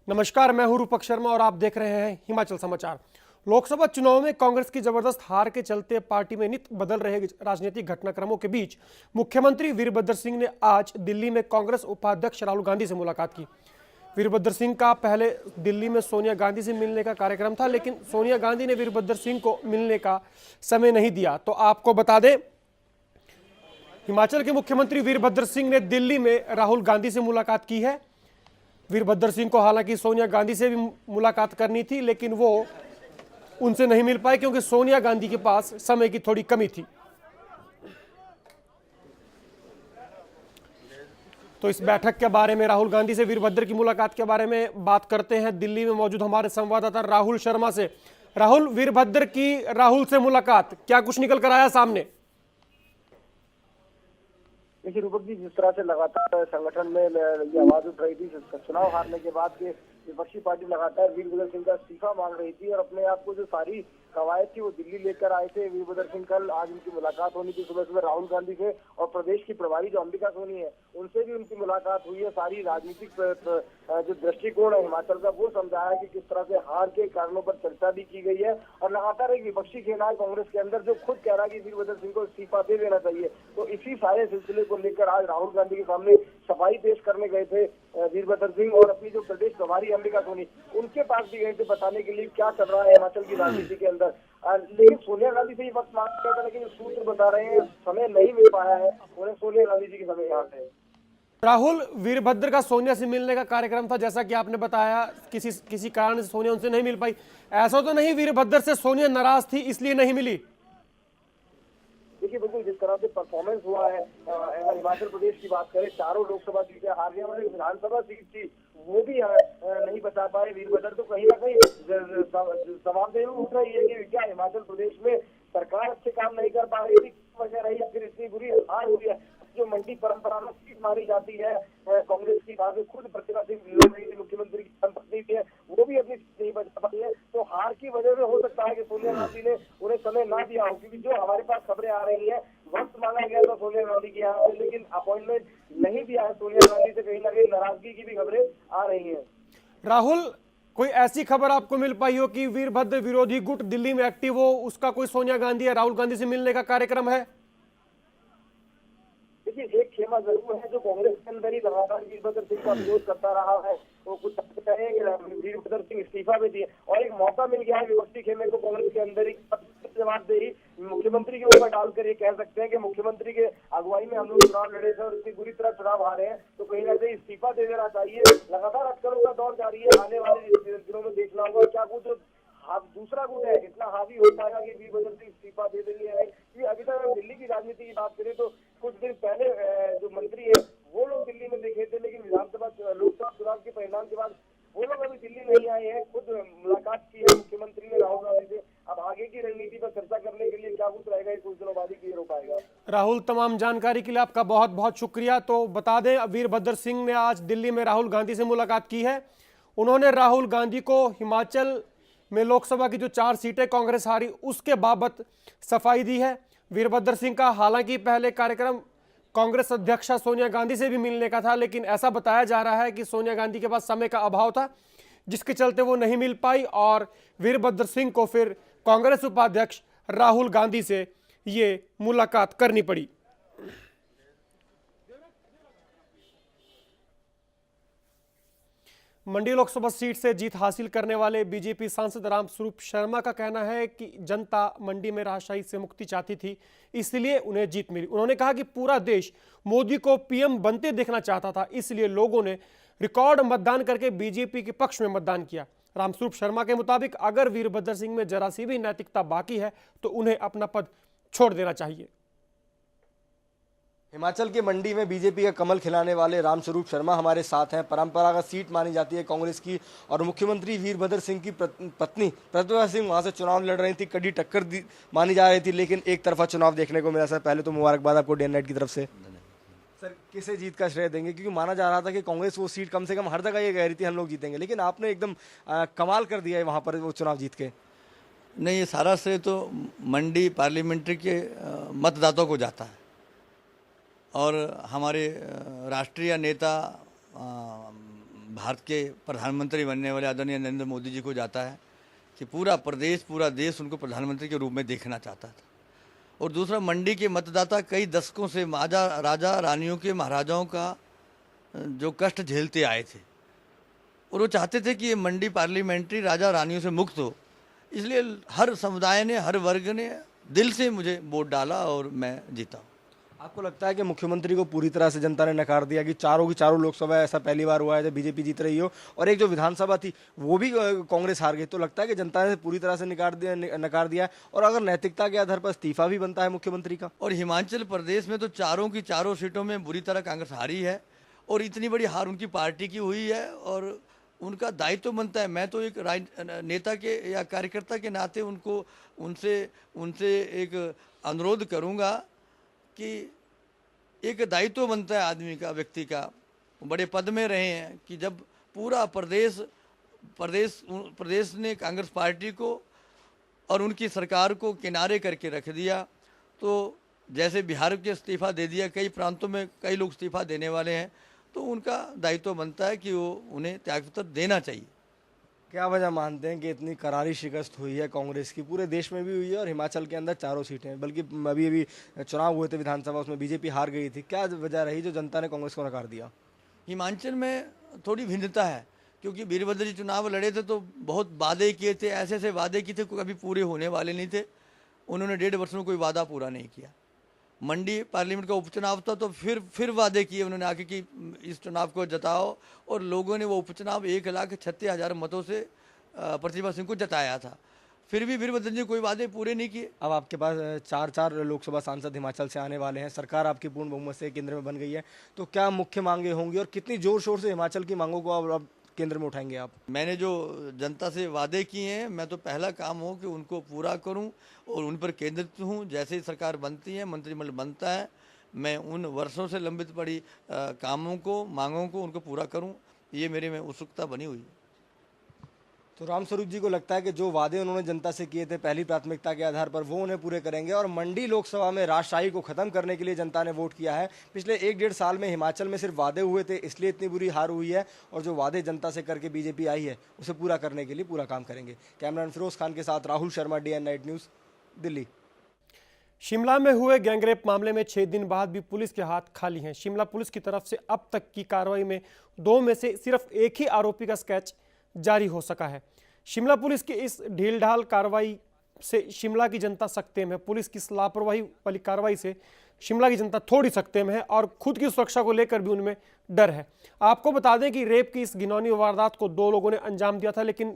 नमस्कार, मैं हूं रूपक शर्मा और आप देख रहे हैं हिमाचल समाचार। लोकसभा चुनाव में कांग्रेस की जबरदस्त हार के चलते पार्टी में नित बदल रहे राजनीतिक घटनाक्रमों के बीच मुख्यमंत्री वीरभद्र सिंह ने आज दिल्ली में कांग्रेस उपाध्यक्ष राहुल गांधी से मुलाकात की। वीरभद्र सिंह का पहले दिल्ली में सोनिया गांधी से मिलने का कार्यक्रम था, लेकिन सोनिया गांधी ने वीरभद्र सिंह को मिलने का समय नहीं दिया। तो आपको बता दें, हिमाचल के मुख्यमंत्री वीरभद्र सिंह ने दिल्ली में राहुल गांधी से मुलाकात की है। वीरभद्र सिंह को हालांकि सोनिया गांधी से भी मुलाकात करनी थी, लेकिन वो उनसे नहीं मिल पाए क्योंकि सोनिया गांधी के पास समय की थोड़ी कमी थी। तो इस बैठक के बारे में, राहुल गांधी से वीरभद्र की मुलाकात के बारे में बात करते हैं दिल्ली में मौजूद हमारे संवाददाता राहुल शर्मा से। राहुल, वीरभद्र की राहुल से मुलाकात, क्या कुछ निकल कर आया सामने? देखिए रूपक जी, जिस तरह से लगातार संगठन में ये आवाज उठ रही थी चुनाव हारने के बाद के विपक्षी पार्टी लगातार वीरभद्र सिंह का इस्तीफा मांग रही थी और अपने आप को जो सारी कवायद थी वो दिल्ली लेकर आए थे वीरभद्र सिंह। कल आज उनकी मुलाकात होनी थी सुबह सुबह राहुल गांधी से, और प्रदेश की प्रभारी जो अंबिका सोनी है उनसे भी उनकी मुलाकात हुई है। सारी राजनीतिक जो दृष्टिकोण है हिमाचल का वो समझाया कि किस तरह से हार के कारणों पर चर्चा भी की गई है। और लगातार एक विपक्षी खेला है कांग्रेस के अंदर जो खुद कह रहा है कि वीरभद्र सिंह को इस्तीफा दे देना चाहिए। तो इसी सारे सिलसिले को लेकर आज राहुल गांधी के सामने सफाई पेश करने गए थे वीरभद्र सिंह, और अपनी जो प्रदेश प्रभारी अंबिका सोनी उनके पास भी गए थे बताने के लिए क्या चल रहा है हिमाचल की राजनीति के अंदर। लेकिन सोनिया गांधी से ये वक्त मांग किया था, लेकिन सूत्र बता रहे हैं समय नहीं मिल पाया है उन्हें सोनिया गांधी जी के समय यहाँ पे। राहुल, वीरभद्र का सोनिया से मिलने का कार्यक्रम था, जैसा कि आपने बताया किसी कारण से सोनिया उनसे नहीं मिल पाई। ऐसा तो नहीं वीरभद्र से सोनिया नाराज थी इसलिए नहीं मिली? देखिए बिल्कुल, जिस तरह से परफॉर्मेंस हुआ है, अगर हिमाचल प्रदेश की बात करें, चारों लोकसभा सीटें हारने वाली विधानसभा सीट थी वो भी नहीं बचा पाए वीरभद्र। तो कहीं ना कहीं सवाल जरूर उठ रही है कि क्या हिमाचल प्रदेश में सरकार अच्छे काम नहीं कर पा रही थी, वजह रही है फिर इतनी बुरी हार हुई है। जो मंडी परंपरा में सीट मारी जाती है कांग्रेस की, वहां से खुद प्रतिभा सिंह मुख्यमंत्री की संपत्ति थी, वो भी अपनी सीट नहीं बचा पाई है। तो हार की वजह से हो सकता है कि सोनिया गांधी ने उन्हें समय ना दिया हो, क्योंकि जो हमारे पास खबरें आ रही है वक्त मांगा गया था सोनिया गांधी के यहाँ पे, लेकिन अपॉइंटमेंट नहीं दिया है सोनिया गांधी से। कहीं ना कहीं नाराजगी की भी खबरें आ रही है। राहुल, कोई ऐसी खबर आपको मिल पाई हो कि वीरभद्र विरोधी गुट दिल्ली में एक्टिव हो, उसका कोई सोनिया गांधी या राहुल गांधी से मिलने का कार्यक्रम है? देखिए एक खेमा जरूर है जो कांग्रेस के अंदर ही लगातार वीरभद्र सिंह का विरोध करता रहा है। तो कुछ कहें कि वीरभद्र सिंह इस्तीफा भी दिए और एक मौका मिल गया है विपक्षी खेमे को कांग्रेस के अंदर ही जवाबदेही मुख्यमंत्री के ऊपर डालकर ये कह सकते हैं कि मुख्यमंत्री के अगुवाई में हम लोग चुनाव लड़े थे और इतनी बुरी तरह चुनाव हारे हैं, तो कहीं ना कहीं इस्तीफा दे देना चाहिए। लगातार अटकलों का दौर जारी है, आने वाले दिनों में देखना होगा क्या कुछ दूसरा गुट है इतना हावी हो पाएगा कि वीरभद्र सिंह इस्तीफा दे देंगे। क्योंकि अभी तक दिल्ली की राजनीति की बात करें तो कुछ दिन पहले जो मंत्री है वो लोग दिल्ली में देखे थे, लेकिन लोकसभा चुनाव के परिणाम के बाद वो लोग अभी दिल्ली नहीं आए हैं। खुद मुलाकात की है मुख्यमंत्री ने राहुल गांधी से। अब आगे की रणनीति पर चर्चा करने के लिए क्या कुछ रहेगा ये कुछ दिनों बाद ही क्लियर हो पाएगा। राहुल, तमाम जानकारी के लिए आपका बहुत बहुत शुक्रिया। तो बता दें, वीरभद्र सिंह ने आज दिल्ली में राहुल गांधी से मुलाकात की है। उन्होंने राहुल गांधी को हिमाचल में लोकसभा की जो 4 सीटें कांग्रेस हारी उसके बाबत सफाई दी है। वीरभद्र सिंह का हालांकि पहले कार्यक्रम कांग्रेस अध्यक्षा सोनिया गांधी से भी मिलने का था, लेकिन ऐसा बताया जा रहा है कि सोनिया गांधी के पास समय का अभाव था, जिसके चलते वो नहीं मिल पाई और वीरभद्र सिंह को फिर कांग्रेस उपाध्यक्ष राहुल गांधी से ये मुलाकात करनी पड़ी। मंडी लोकसभा सीट से जीत हासिल करने वाले बीजेपी सांसद रामस्वरूप शर्मा का कहना है कि जनता मंडी में राजशाही से मुक्ति चाहती थी, इसलिए उन्हें जीत मिली। उन्होंने कहा कि पूरा देश मोदी को पीएम बनते देखना चाहता था, इसलिए लोगों ने रिकॉर्ड मतदान करके बीजेपी के पक्ष में मतदान किया। रामस्वरूप शर्मा के मुताबिक अगर वीरभद्र सिंह में जरा सी भी नैतिकता बाकी है तो उन्हें अपना पद छोड़ देना चाहिए। हिमाचल के मंडी में बीजेपी का कमल खिलाने वाले रामस्वरूप शर्मा हमारे साथ हैं। परंपरागत सीट मानी जाती है कांग्रेस की, और मुख्यमंत्री वीरभद्र सिंह की पत्नी प्रतिभा सिंह वहां से चुनाव लड़ रही थी। कड़ी टक्कर मानी जा रही थी, लेकिन एक तरफा चुनाव देखने को मिला। सर पहले तो मुबारकबाद आपको डे नाइट की तरफ से। सर किसे जीत का श्रेय देंगे, क्योंकि माना जा रहा था कि कांग्रेस वो सीट कम से कम हर जगह ये कह रही थी हम लोग जीतेंगे, लेकिन आपने एकदम कमाल कर दिया है वहाँ पर वो चुनाव जीत के। नहीं, ये सारा श्रेय तो मंडी पार्लियामेंट्री के मतदाताओं को जाता है, और हमारे राष्ट्रीय नेता भारत के प्रधानमंत्री बनने वाले आदरणीय नरेंद्र मोदी जी को जाता है कि पूरा प्रदेश, पूरा देश उनको प्रधानमंत्री के रूप में देखना चाहता था। और दूसरा, मंडी के मतदाता कई दशकों से राजा रानियों के, महाराजाओं का जो कष्ट झेलते आए थे और वो चाहते थे कि ये मंडी पार्लियामेंट्री राजा रानियों से मुक्त हो। इसलिए हर समुदाय ने, हर वर्ग ने दिल से मुझे वोट डाला और मैं जीता हूँ। आपको लगता है कि मुख्यमंत्री को पूरी तरह से जनता ने नकार दिया कि चारों की चारों लोकसभा ऐसा पहली बार हुआ है जब बीजेपी जीत रही हो, और एक जो विधानसभा थी वो भी कांग्रेस हार गई, तो लगता है कि जनता ने पूरी तरह से नकार दिया है? और अगर नैतिकता के आधार पर इस्तीफा भी बनता है मुख्यमंत्री का? और हिमाचल प्रदेश में तो चारों की चारों सीटों में बुरी तरह कांग्रेस हारी है और इतनी बड़ी हार उनकी पार्टी की हुई है और उनका दायित्व बनता है। मैं तो एक नेता के या कार्यकर्ता के नाते उनसे एक अनुरोध करूंगा कि एक दायित्व बनता है आदमी का, व्यक्ति का, बड़े पद में रहे हैं, कि जब पूरा प्रदेश ने कांग्रेस पार्टी को और उनकी सरकार को किनारे करके रख दिया, तो जैसे बिहार के इस्तीफा दे दिया, कई प्रांतों में कई लोग इस्तीफा देने वाले हैं, तो उनका दायित्व बनता है कि वो उन्हें त्यागपत्र देना चाहिए। क्या वजह मानते हैं कि इतनी करारी शिकस्त हुई है कांग्रेस की? पूरे देश में भी हुई है और हिमाचल के अंदर चारों सीटें हैं, बल्कि अभी चुनाव हुए थे विधानसभा, उसमें बीजेपी हार गई थी। क्या वजह रही जो जनता ने कांग्रेस को नकार दिया? हिमाचल में थोड़ी भिन्नता है, क्योंकि वीरभद्र जी चुनाव लड़े थे तो बहुत वादे किए थे, ऐसे वादे किए थे कभी पूरे होने वाले नहीं थे। उन्होंने 1.5 वर्ष में कोई वादा पूरा नहीं किया। मंडी पार्लियामेंट का उपचुनाव था तो फिर वादे किए उन्होंने आके कि इस चुनाव को जताओ, और लोगों ने वो उपचुनाव 1,36,000 मतों से प्रतिभा सिंह को जताया था। फिर भी वीरभद्र जी कोई वादे पूरे नहीं किए। अब आपके पास चार लोकसभा सांसद हिमाचल से आने वाले हैं, सरकार आपकी पूर्ण बहुमत से केंद्र में बन गई है, तो क्या मुख्य मांगे होंगी और कितनी जोर शोर से हिमाचल की मांगों को अब केंद्र में उठाएंगे आप? मैंने जो जनता से वादे किए हैं, मैं तो पहला काम हो कि उनको पूरा करूं और उन पर केंद्रित हूं। जैसे ही सरकार बनती है, मंत्रिमंडल बनता है, मैं उन वर्षों से लंबित पड़ी कामों को, मांगों को उनको पूरा करूं, ये मेरे में उत्सुकता बनी हुई है। तो रामस्वरूप जी को लगता है कि जो वादे उन्होंने जनता से किए थे पहली प्राथमिकता के आधार पर, वो उन्हें पूरे करेंगे, और मंडी लोकसभा में राजशाही को खत्म करने के लिए जनता ने वोट किया है। पिछले 1-1.5 साल में हिमाचल में सिर्फ वादे हुए थे, इसलिए इतनी बुरी हार हुई है, और जो वादे जनता से करके बीजेपी आई है उसे पूरा करने के लिए पूरा काम करेंगे। कैमरामैन फिरोज खान के साथ Rahul Sharma, DN night news, Delhi. Shimla में हुए गैंगरेप मामले में 6 दिन बाद भी पुलिस के हाथ खाली हैं। शिमला पुलिस की तरफ से अब तक की कार्रवाई में 2 में से सिर्फ एक ही आरोपी का स्केच जारी हो सका है। शिमला पुलिस की इस ढील-ढाल कार्रवाई से शिमला की जनता सकते में है। पुलिस की इस लापरवाही वाली कार्रवाई से शिमला की जनता थोड़ी सकते में है और खुद की सुरक्षा को लेकर भी उनमें डर है। आपको बता दें कि रेप की इस घिनौनी वारदात को 2 लोगों ने अंजाम दिया था, लेकिन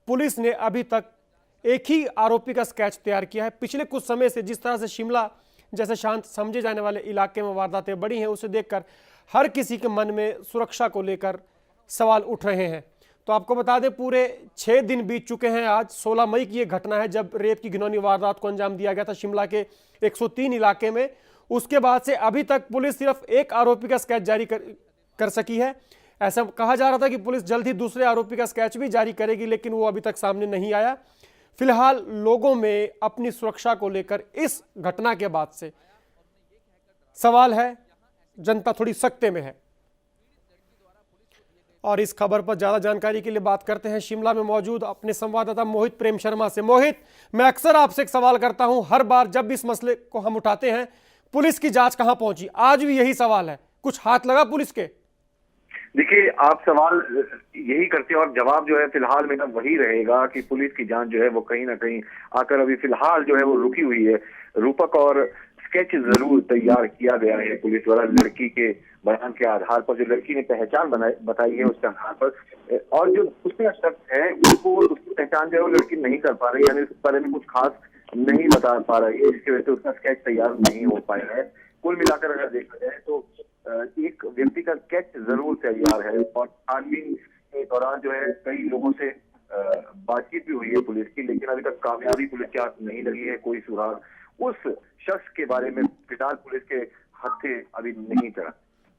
पुलिस ने अभी तक एक ही आरोपी का स्केच तैयार किया है। पिछले कुछ समय से जिस तरह से शिमला जैसे शांत समझे जाने वाले इलाके में वारदातें बढ़ी हैं, उसे देखकर हर किसी के मन में सुरक्षा को लेकर सवाल उठ रहे हैं। तो आपको बता दें, पूरे 6 दिन बीत चुके हैं। आज 16 मई की ये घटना है जब रेप की घिनौनी वारदात को अंजाम दिया गया था शिमला के 103 इलाके में। उसके बाद से अभी तक पुलिस सिर्फ एक आरोपी का स्केच जारी कर सकी है। ऐसा कहा जा रहा था कि पुलिस जल्द ही दूसरे आरोपी का स्केच भी जारी करेगी, लेकिन वो अभी तक सामने नहीं आया। फिलहाल लोगों में अपनी सुरक्षा को लेकर इस घटना के बाद से सवाल है, जनता थोड़ी सकते में है। और इस खबर पर ज्यादा जानकारी के लिए बात करते हैं शिमला में मौजूद अपने संवाददाता मोहित प्रेम शर्मा से। मोहित, मैं अक्सर आपसे एक सवाल करता हूं, हर बार जब भी इस मसले को हम उठाते हैं, पुलिस की जांच कहां पहुंची? आज भी यही सवाल है, कुछ हाथ लगा पुलिस के? देखिए, आप सवाल यही करते हैं और जवाब जो है फिलहाल मेरा वही रहेगा कि पुलिस की जांच जो है वो कहीं ना कहीं आकर अभी फिलहाल जो है वो रुकी हुई है। रूपक और स्केच जरूर तैयार किया गया है पुलिस द्वारा लड़की के बयान के आधार पर, जो लड़की ने पहचान बताई है उसके आधार पर, और जो दूसरा शख्स है उसको उसकी पहचान जो है वो लड़की नहीं कर पा रही, यानी उस बारे में कुछ खास नहीं बता पा रही है, जिसकी वजह से उसका स्केच तैयार नहीं हो पाया है। कुल मिलाकर अगर देखा जाए तो एक व्यक्ति का स्केच जरूर तैयार है, और छानबीन के दौरान जो है कई लोगों से बातचीत भी हुई है पुलिस की, लेकिन अभी तक कामयाबी पुलिस के हाथ नहीं लगी है, कोई सुराग उस शख्स के बारे में फिलहाल पुलिस के हत्थे अभी नहीं चढ़ा।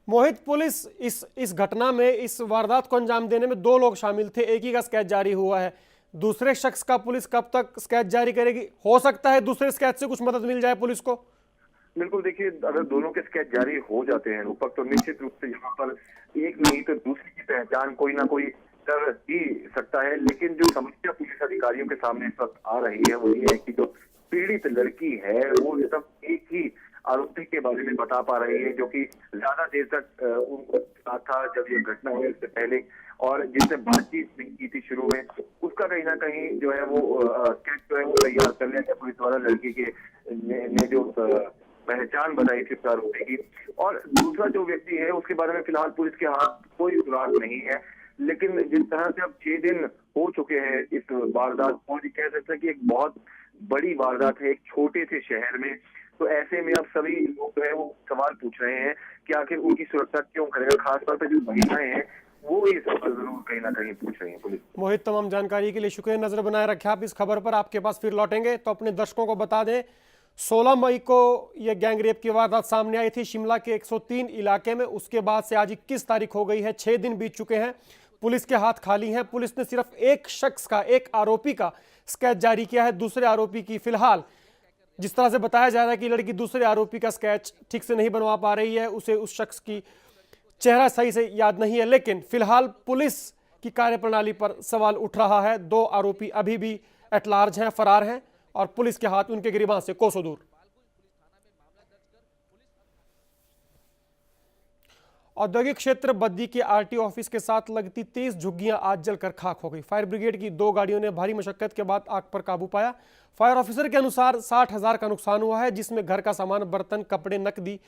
मोहित, पुलिस इस घटना में, इस वारदात को अंजाम देने में 2 लोग शामिल थे, एक ही का स्केच जारी हुआ है। दूसरे शख्स का पुलिस कब तक स्केच जारी करेगी? हो सकता है दूसरे स्केच से कुछ मदद मिल जाए पुलिस को। बिल्कुल, देखिए अगर दोनों के स्केच जारी हो जाते हैं रूपक, तो निश्चित रूप से यहाँ पर एक नहीं तो दूसरे की पहचान कोई ना कोई कर ही सकता है। लेकिन जो समस्या पुलिस अधिकारियों के सामने इस वक्त आ रही है वो ये है कि जो पीड़ित लड़की है वो सिर्फ एक ही आरोपी के बारे में बता पा रही है, जो कि ज्यादा देर तक उनको साथ था जब ये घटना हुई उससे पहले, और जिसने बातचीत नहीं की थी शुरू में, उसका कहीं ना कहीं जो है वो स्केच जो है वो तैयार कर लिया गया पुलिस द्वारा लड़की के ने जो पहचान बताई थी उस आरोपी की। और दूसरा जो व्यक्ति है उसके बारे में फिलहाल पुलिस के हाथ कोई सुराग नहीं है। लेकिन जिस तरह से अब 6 दिन हो चुके हैं इस वारदात को, कह सकते हैं कि एक बहुत बड़ी वारदात है एक छोटे से शहर में, तो ऐसे में अब सभी लोग जो है वो सवाल पूछ रहे हैं कि आखिर उनकी सुरक्षा क्यों करेगा। खासतौर पर जो महिलाएं हैं वो ये सवाल जरूर कहीं ना कहीं पूछ रही हैं पुलिस। मोहित, तमाम जानकारी के लिए शुक्रिया। नजर बनाए रखें आप इस खबर पर, आपके पास फिर लौटेंगे। तो अपने दर्शकों को बता दें, 16 मई को यह गैंगरेप की वारदात सामने आई थी शिमला के 103 इलाके में। उसके बाद से आज 21 तारीख हो गई है, 6 दिन बीत चुके हैं, पुलिस के हाथ खाली हैं। पुलिस ने सिर्फ एक शख्स का, एक आरोपी का स्केच जारी किया है। दूसरे आरोपी की फिलहाल, जिस तरह से बताया जा रहा है कि लड़की दूसरे आरोपी का स्केच ठीक से नहीं बनवा पा रही है, उसे उस शख्स की चेहरा सही से याद नहीं है, लेकिन फिलहाल पुलिस की कार्यप्रणाली पर सवाल उठ रहा है। 2 आरोपी अभी भी एट लार्ज हैं, फरार हैं, और पुलिस के हाथ उनके गिरबान से कोसों दूर। औद्योगिक क्षेत्र बद्दी के आरटीओ ऑफिस के साथ लगती 30 झुग्गियां आज जलकर खाक हो गई। फायर ब्रिगेड की 2 गाड़ियों ने भारी मशक्कत के बाद आग पर काबू पाया। फायर ऑफिसर के अनुसार 60,000 का नुकसान हुआ है, जिसमें घर का सामान, बर्तन, कपड़े, नकदी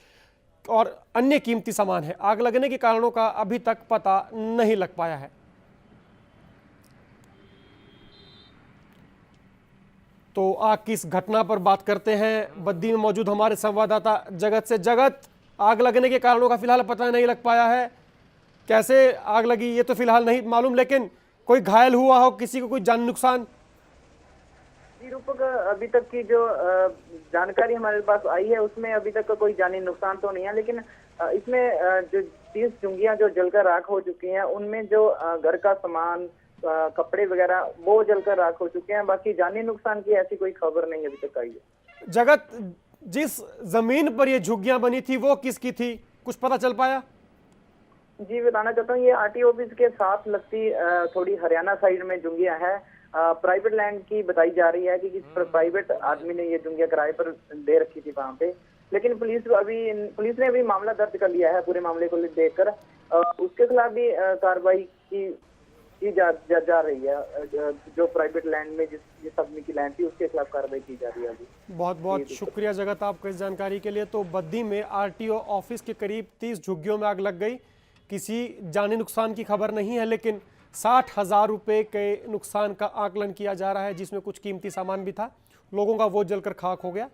और अन्य कीमती सामान है। आग लगने के कारणों का अभी तक पता नहीं लग पाया है। तो आग की इस घटना पर बात करते हैं बद्दी में मौजूद हमारे संवाददाता जगत से। जगत, आग लगने के कारणों का फिलहाल पता नहीं लग पाया है, कैसे आग लगी ये तो फिलहाल नहीं मालूम, लेकिन कोई घायल हुआ हो, किसी को कोई जान नुकसान? जी रूपक, अभी तक की जो जानकारी हमारे पास आई है उसमें अभी तक का कोई जानी नुकसान तो नहीं है, लेकिन इसमें जो 30 चुंगियां जो जलकर राख हो चुकी हैं, उनमें जो घर का सामान, कपड़े वगैरह वो जलकर राख हो चुके हैं। बाकी जानी नुकसान की ऐसी कोई खबर नहीं अभी तक आई है। जगत, जिस जमीन पर ये झुग्गियां बनी थी वो किसकी थी, कुछ पता चल पाया? जी बताना चाहता हूँ, ये आरटीओ ऑफिस के साथ लगती थोड़ी हरियाणा साइड में झुंगियां है। प्राइवेट लैंड की बताई जा रही है कि किस प्राइवेट आदमी ने ये झुंगियां किराए पर दे रखी थी वहां पे। लेकिन पुलिस ने अभी मामला दर्ज कर लिया है पूरे मामले को देखकर। उसके खिलाफ भी कार्रवाई की जा रही है। जो प्राइवेट लैंड में जिस आदमी की लैंड थी उसके खिलाफ कार्रवाई की जा रही है अभी। बहुत बहुत शुक्रिया जगत आपको इस जानकारी के लिए। तो बद्दी में आरटीओ ऑफिस के करीब 30 झुग्गियों में आग लग गई। किसी जानी नुकसान की खबर नहीं है, लेकिन 60,000 रुपये के नुकसान का आकलन किया जा रहा है, जिसमें कुछ कीमती सामान भी था। लोगों का वो जलकर खाक हो गया।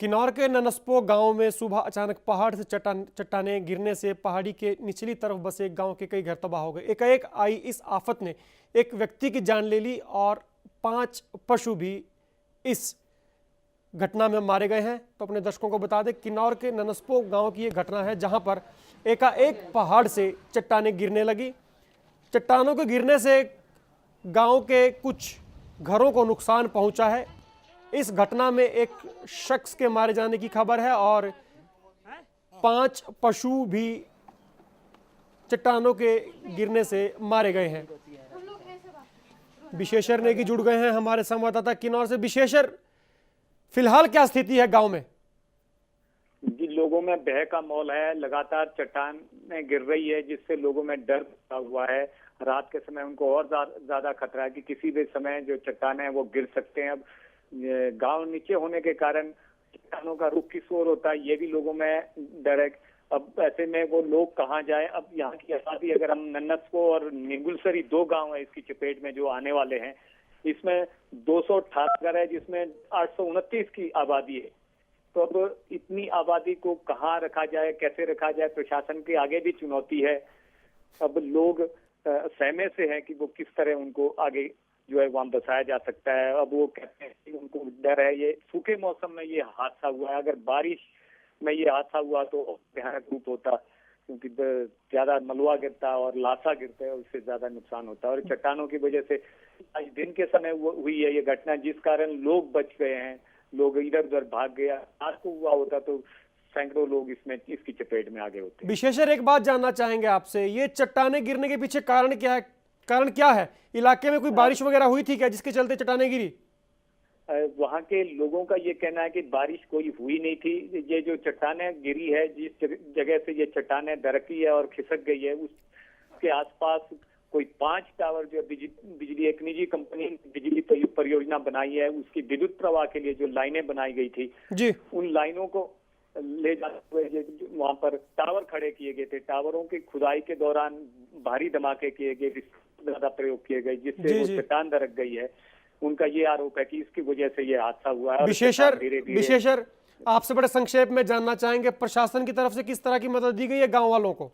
किन्नौर के ननस्पो गांव में सुबह अचानक पहाड़ से चट्टानें गिरने से पहाड़ी के निचली तरफ बसे गांव के कई घर तबाह हो गए। एकाएक आई इस आफत ने एक व्यक्ति की जान ले ली और 5 पशु भी इस घटना में मारे गए हैं। तो अपने दर्शकों को बता दें, किन्नौर के ननस्पो गांव की ये घटना है, जहां पर एकाएक पहाड़ से चट्टानें गिरने लगी। चट्टानों के गिरने से गांव के कुछ घरों को नुकसान पहुंचा है। इस घटना में एक शख्स के मारे जाने की खबर है और 5 पशु भी चट्टानों के गिरने से मारे गए हैं। विशेषर नेगी जुड़ गए हैं हमारे संवाददाता किन्नौर से। विशेषर, फिलहाल क्या स्थिति है गांव में? जी, लोगों में भय का माहौल है। लगातार चट्टानें गिर रही है, जिससे लोगों में डर पैदा हुआ है। रात के समय उनको और ज्यादा खतरा है कि किसी भी समय जो चट्टानें हैं वो गिर सकते हैं। अब गांव नीचे होने के कारण चट्टानों का रुख किस ओर होता है ये भी लोगों में डर है। अब ऐसे में वो लोग कहाँ जाए। अब यहाँ की आबादी, अगर हम नन्नसको और निगुलसरी 2 गांव है इसकी चपेट में जो आने वाले हैं, इसमें 218 घर है, जिसमें 829 की आबादी है। तो अब इतनी आबादी को कहाँ रखा जाए, कैसे रखा जाए, प्रशासन के आगे भी चुनौती है। अब लोग सहमे से हैं कि वो किस तरह उनको आगे जो है वहां बसाया जा सकता है। अब वो कहते हैं कि उनको डर है, ये सूखे मौसम में ये हादसा हुआ है, अगर बारिश में ये हादसा हुआ तो भयानक रूप होता। क्योंकि ज्यादा मलबा गिरता है और लाशा गिरते हैं, उससे ज्यादा नुकसान होता है। और चट्टानों की वजह से आज दिन के समय हुई है ये घटना, जिस कारण लोग बच गए हैं, लोग इधर उधर भाग गया। आज को हुआ होता तो सैकड़ों लोग इसकी चपेट में आगे होते। विशेषर, एक बात जानना चाहेंगे आपसे, ये चट्टाने गिरने के पीछे कारण क्या है? कारण क्या है? इलाके में कोई बारिश वगैरह हुई थी क्या जिसके चलते चट्टाने गिरी? वहाँ के लोगों का ये कहना है कि बारिश कोई हुई नहीं थी। ये जो चट्टाने गिरी है, जिस जगह से ये चट्टाने दरकी है और खिसक गई है, उसके आसपास कोई 5 टावर जो बिजली एक निजी कंपनी बिजली परियोजना बनाई है, उसकी विद्युत प्रवाह के लिए जो लाइनें बनाई गई थी जी, उन लाइनों को ले जाते हुए वहाँ पर टावर खड़े किए गए थे। टावरों की खुदाई के दौरान भारी धमाके किए गए, ज्यादा प्रयोग किए गए, जिससे वो चट्टान दरक गई है। उनका ये आरोप है कि इसकी वजह से ये हादसा हुआ है। विशेषर, आपसे बड़े संक्षेप में जानना चाहेंगे, प्रशासन की तरफ से किस तरह की मदद दी गई है गांव वालों को?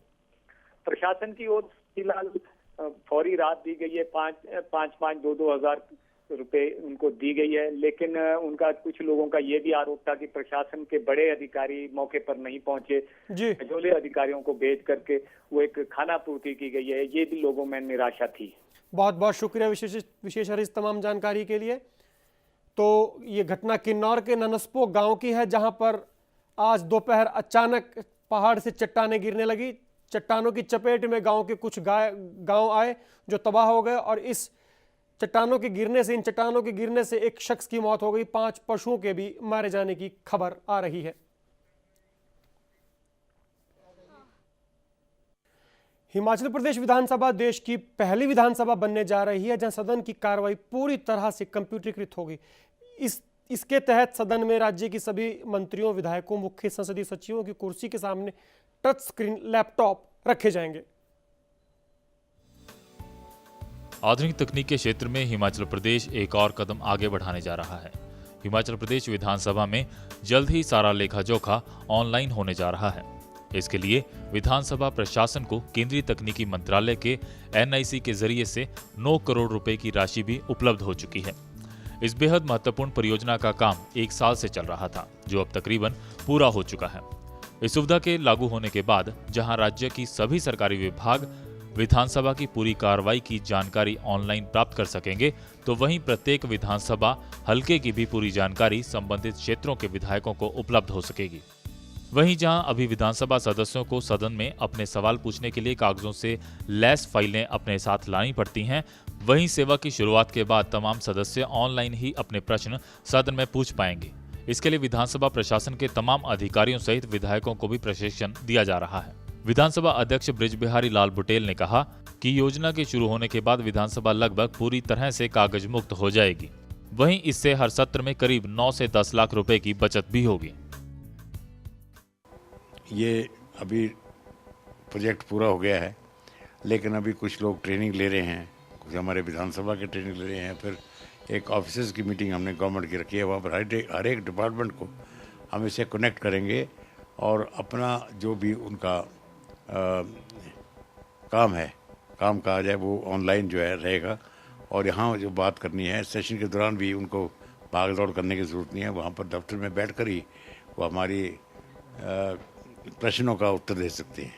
प्रशासन की ओर फिलहाल फौरी राहत दी गई है, 2 हजार रुपए उनको दी गई है। लेकिन उनका कुछ लोगों का ये भी आरोप था कि प्रशासन के बड़े अधिकारी मौके पर नहीं पहुंचे, झोले अधिकारियों को भेज करके वो एक खाना पूर्ति की गई है। ये भी लोगों में निराशा थी। बहुत बहुत शुक्रिया विशेषर इस तमाम जानकारी के लिए। तो ये घटना किन्नौर के ननस्पो गांव की है, जहां पर आज दोपहर अचानक पहाड़ से चट्टानें गिरने लगी। चट्टानों की चपेट में गांव के कुछ गांव आए जो तबाह हो गए, और इन चट्टानों के गिरने से एक शख्स की मौत हो गई, 5 पशुओं के भी मारे जाने की खबर आ रही है। हिमाचल प्रदेश विधानसभा देश की पहली विधानसभा बनने जा रही है, जहां सदन की कार्रवाई पूरी तरह से कंप्यूटरीकृत होगी। इसके तहत सदन में राज्य की सभी मंत्रियों, विधायकों, मुख्य संसदीय सचिवों की कुर्सी के सामने टच स्क्रीन लैपटॉप रखे जाएंगे। आधुनिक तकनीक के क्षेत्र में हिमाचल प्रदेश एक और कदम आगे बढ़ाने जा रहा है। हिमाचल प्रदेश विधानसभा में जल्द ही सारा लेखा जोखा ऑनलाइन होने जा रहा है। इसके लिए विधानसभा प्रशासन को केंद्रीय तकनीकी मंत्रालय के NIC के जरिए से 9 करोड़ रुपए की राशि भी उपलब्ध हो चुकी है। इस बेहद महत्वपूर्ण परियोजना का काम 1 साल से चल रहा था, जो अब तकरीबन पूरा हो चुका है। इस सुविधा के लागू होने के बाद जहां राज्य की सभी सरकारी विभाग विधानसभा की पूरी कार्रवाई की जानकारी ऑनलाइन प्राप्त कर सकेंगे, तो वहीं प्रत्येक विधानसभा हलके की भी पूरी जानकारी संबंधित क्षेत्रों के विधायकों को उपलब्ध हो सकेगी। वहीं जहां अभी विधानसभा सदस्यों को सदन में अपने सवाल पूछने के लिए कागजों से लैस फाइलें अपने साथ लानी पड़ती हैं, वहीं सेवा की शुरुआत के बाद तमाम सदस्य ऑनलाइन ही अपने प्रश्न सदन में पूछ पाएंगे। इसके लिए विधानसभा प्रशासन के तमाम अधिकारियों सहित विधायकों को भी प्रशिक्षण दिया जा रहा है। विधानसभा अध्यक्ष बृजबिहारी लाल बुटेल ने कहा कि योजना के शुरू होने के बाद विधानसभा लगभग पूरी तरह से कागज मुक्त हो जाएगी। वहीं इससे हर सत्र में करीब 9 से 10 लाख रुपए की बचत भी होगी। ये अभी प्रोजेक्ट पूरा हो गया है, लेकिन अभी कुछ लोग ट्रेनिंग ले रहे हैं, कुछ हमारे विधानसभा के ट्रेनिंग ले रहे हैं। फिर एक ऑफिसर्स की मीटिंग हमने गवर्नमेंट की रखी है, वहाँ पर हर एक डिपार्टमेंट को हम इसे कनेक्ट करेंगे और अपना जो भी उनका काम है, काम कहा जाए, वो ऑनलाइन जो है रहेगा। और यहाँ जो बात करनी है सेशन के दौरान भी उनको भाग दौड़ करने की ज़रूरत नहीं है, वहाँ पर दफ्तर में बैठकर ही वो हमारी प्रश्नों का उत्तर दे सकते हैं।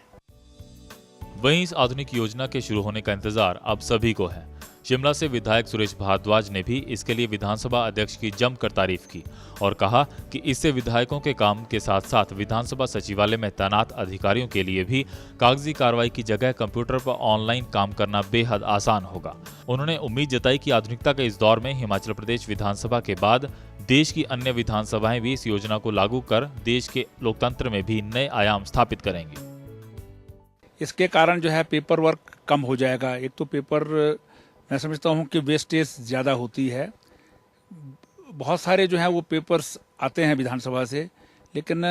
वहीं इस आधुनिक योजना के शुरू होने का इंतजार अब सभी को है। शिमला से विधायक सुरेश भारद्वाज ने भी इसके लिए विधानसभा अध्यक्ष की जमकर तारीफ की और कहा कि इससे विधायकों के काम के साथ साथ विधानसभा सचिवालय में तैनात अधिकारियों के लिए भी कागजी कार्रवाई की जगह कंप्यूटर पर ऑनलाइन काम करना बेहद आसान होगा। उन्होंने उम्मीद जताई कि आधुनिकता के इस दौर में हिमाचल प्रदेश विधानसभा के बाद देश की अन्य विधानसभाएं भी इस योजना को लागू कर देश के लोकतंत्र में भी नए आयाम स्थापित करेंगे। इसके कारण जो है पेपर वर्क कम हो जाएगा। एक तो पेपर मैं समझता हूँ कि वेस्टेज ज़्यादा होती है। बहुत सारे जो है वो पेपर्स आते हैं विधानसभा से, लेकिन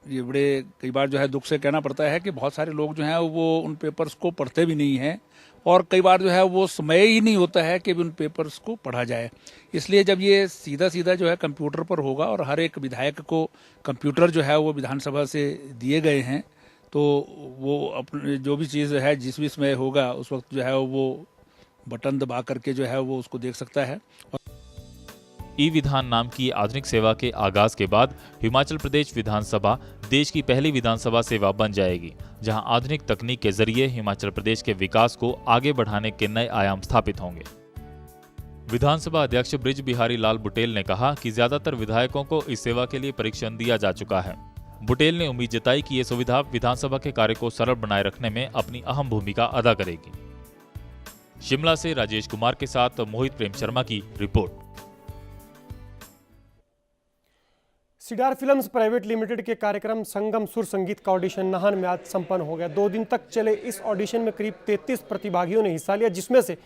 ये बड़े कई बार जो है दुख से कहना पड़ता है कि बहुत सारे लोग जो हैं वो उन पेपर्स को पढ़ते भी नहीं हैं, और कई बार जो है वो समय ही नहीं होता है कि उन पेपर्स को पढ़ा जाए। इसलिए जब ये सीधा सीधा जो है कंप्यूटर पर होगा और हर एक विधायक को कंप्यूटर जो है वो विधानसभा से दिए गए हैं, तो वो अपने जो भी चीज़ है जिस भी समय होगा उस वक्त जो है वो बटन दबा करके जो है वो उसको देख सकता है। ई विधान नाम की आधुनिक सेवा के आगाज के बाद हिमाचल प्रदेश विधानसभा देश की पहली विधानसभा सेवा बन जाएगी, जहां आधुनिक तकनीक के जरिए हिमाचल प्रदेश के विकास को आगे बढ़ाने के नए आयाम स्थापित होंगे। विधानसभा अध्यक्ष बृज बिहारी लाल बुटेल ने कहा कि ज्यादातर विधायकों को इस सेवा के लिए परीक्षण दिया जा चुका है। बुटेल ने उम्मीद जताई कि ये सुविधा विधानसभा के कार्य को सरल बनाए रखने में अपनी अहम भूमिका अदा करेगी। शिमला से राजेश कुमार के साथ मोहित प्रेम शर्मा की report. Cedar films private limited के कार्यक्रम संगम सुर संगीत का ऑडिशन नाहन में आज संपन्न हो गया। 2 दिन तक चले इस ऑडिशन में करीब 33 प्रतिभागियों ने हिस्सा लिया, जिसमें से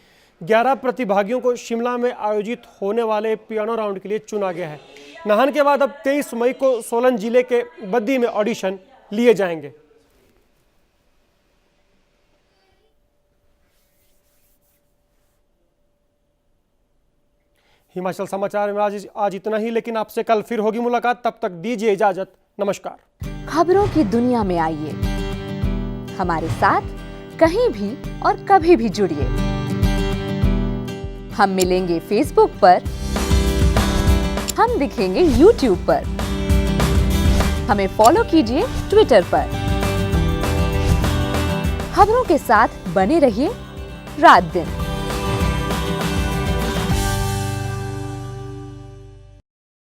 11 प्रतिभागियों को शिमला में आयोजित होने वाले पियानो राउंड के लिए चुना गया है। नाहन के बाद अब 23 मई को सोलन जिले के बद्दी में ऑडिशन लिए जाएंगे। हिमाचल समाचार में आज इतना ही, लेकिन आपसे कल फिर होगी मुलाकात। तब तक दीजिए इजाजत। नमस्कार। खबरों की दुनिया में आइए, हमारे साथ कहीं भी और कभी भी जुड़िए। हम मिलेंगे फेसबुक पर, हम दिखेंगे यूट्यूब पर, हमें फॉलो कीजिए ट्विटर पर। खबरों के साथ बने रहिए रात दिन।